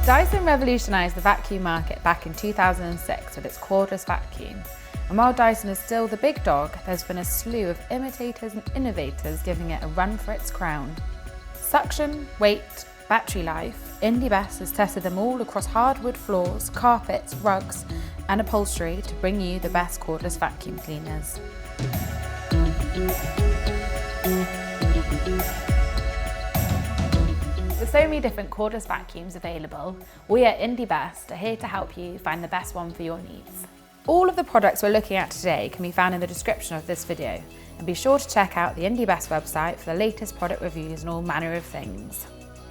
Dyson revolutionised the vacuum market back in 2006 with its cordless vacuum. And while Dyson is still the big dog, there's been a slew of imitators and innovators giving it a run for its crown. Suction, weight, battery life, IndyBest has tested them all across hardwood floors, carpets, rugs and upholstery to bring you the best cordless vacuum cleaners. With so many different cordless vacuums available, we at IndyBest are here to help you find the best one for your needs. All of the products we're looking at today can be found in the description of this video, and be sure to check out the IndyBest website for the latest product reviews and all manner of things.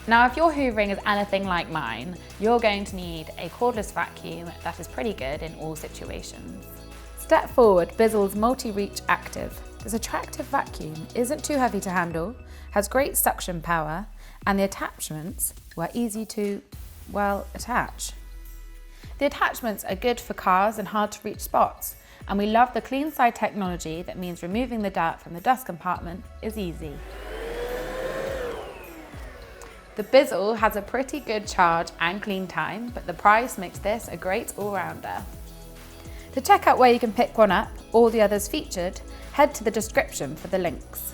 Now, if your hoovering is anything like mine, you're going to need a cordless vacuum that is pretty good in all situations. Step forward Bissell's Multireach Active. This attractive vacuum isn't too heavy to handle, has great suction power, and the attachments were easy to, well, attach. The attachments are good for cars and hard to reach spots, and we love the clean side technology that means removing the dirt from the dust compartment is easy. The Bissell has a pretty good charge and clean time, but the price makes this a great all-rounder. To check out where you can pick one up, or the others featured, head to the description for the links.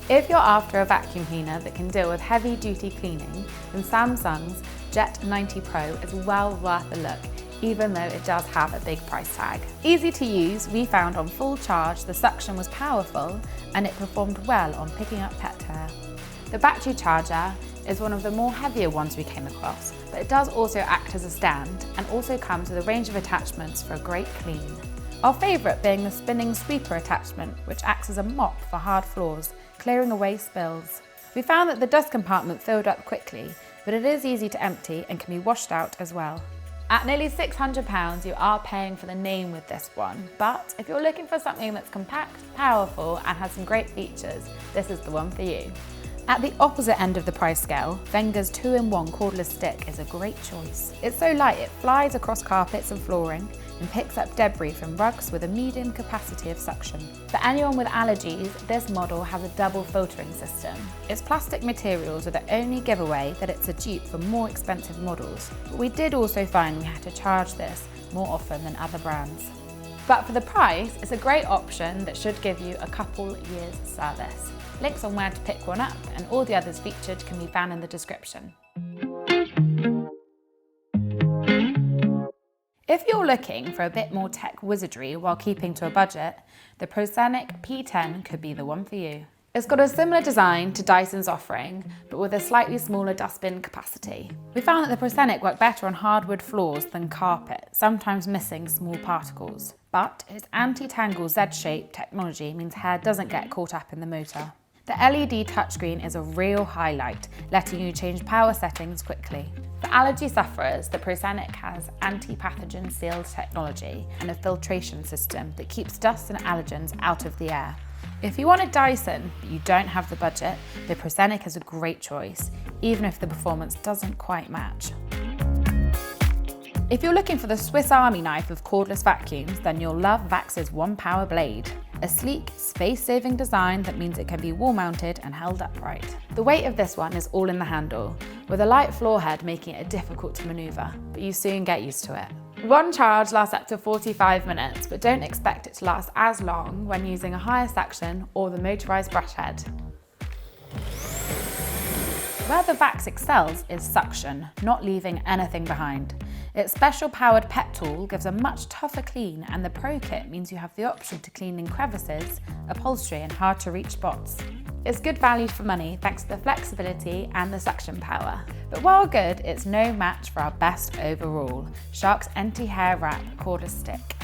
If you're after a vacuum cleaner that can deal with heavy duty cleaning, then Samsung's Jet 90 Pro is well worth a look, even though it does have a big price tag. Easy to use, we found on full charge the suction was powerful and it performed well on picking up pet hair. The battery charger is one of the more heavier ones we came across, but it does also act as a stand and also comes with a range of attachments for a great clean. Our favourite being the spinning sweeper attachment, which acts as a mop for hard floors, clearing away spills. We found that the dust compartment filled up quickly, but it is easy to empty and can be washed out as well. At nearly £600, you are paying for the name with this one, but if you're looking for something that's compact, powerful and has some great features, this is the one for you. At the opposite end of the price scale, Venga's 2-in-1 cordless stick is a great choice. It's so light it flies across carpets and flooring and picks up debris from rugs with a medium capacity of suction. For anyone with allergies, this model has a double filtering system. Its plastic materials are the only giveaway that it's a dupe for more expensive models, but we did also find we had to charge this more often than other brands. But for the price, it's a great option that should give you a couple years service. Links on where to pick one up and all the others featured can be found in the description. If you're looking for a bit more tech wizardry while keeping to a budget, the Prosenic P10 could be the one for you. It's got a similar design to Dyson's offering, but with a slightly smaller dustbin capacity. We found that the Prosenic worked better on hardwood floors than carpet, sometimes missing small particles. But its anti-tangle Z-shape technology means hair doesn't get caught up in the motor. The LED touchscreen is a real highlight, letting you change power settings quickly. For allergy sufferers, the Prosenic has anti-pathogen sealed technology and a filtration system that keeps dust and allergens out of the air. If you want a Dyson, but you don't have the budget, the Prosenic is a great choice, even if the performance doesn't quite match. If you're looking for the Swiss Army knife of cordless vacuums, then you'll love Vax's ONEPWR Blade. A sleek, space-saving design that means it can be wall-mounted and held upright. The weight of this one is all in the handle, with a light floor head making it difficult to manoeuvre, but you soon get used to it. One charge lasts up to 45 minutes, but don't expect it to last as long when using a higher suction or the motorised brush head. Where the Vax excels is suction, not leaving anything behind. Its special powered pet tool gives a much tougher clean, and the Pro Kit means you have the option to clean in crevices, upholstery and hard to reach spots. It's good value for money thanks to the flexibility and the suction power. But while good, it's no match for our best overall, Shark's anti-hair wrap cordless stick.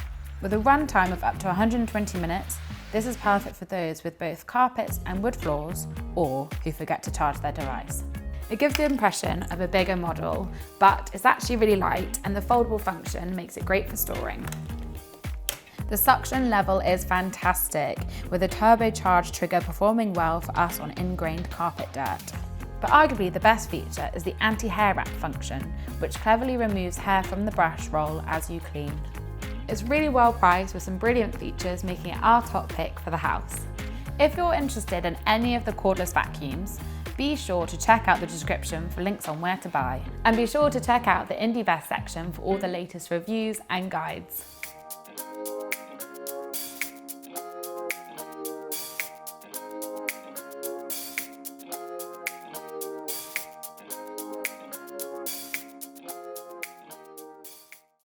With a run time of up to 120 minutes, this is perfect for those with both carpets and wood floors, or who forget to charge their device. It gives the impression of a bigger model, but it's actually really light and the foldable function makes it great for storing. The suction level is fantastic, with a turbocharged trigger performing well for us on ingrained carpet dirt. But arguably the best feature is the anti-hair wrap function, which cleverly removes hair from the brush roll as you clean. It's really well priced with some brilliant features, making it our top pick for the house. If you're interested in any of the cordless vacuums, Be sure to check out the description for links on where to buy. And be sure to check out the IndyBest section for all the latest reviews and guides.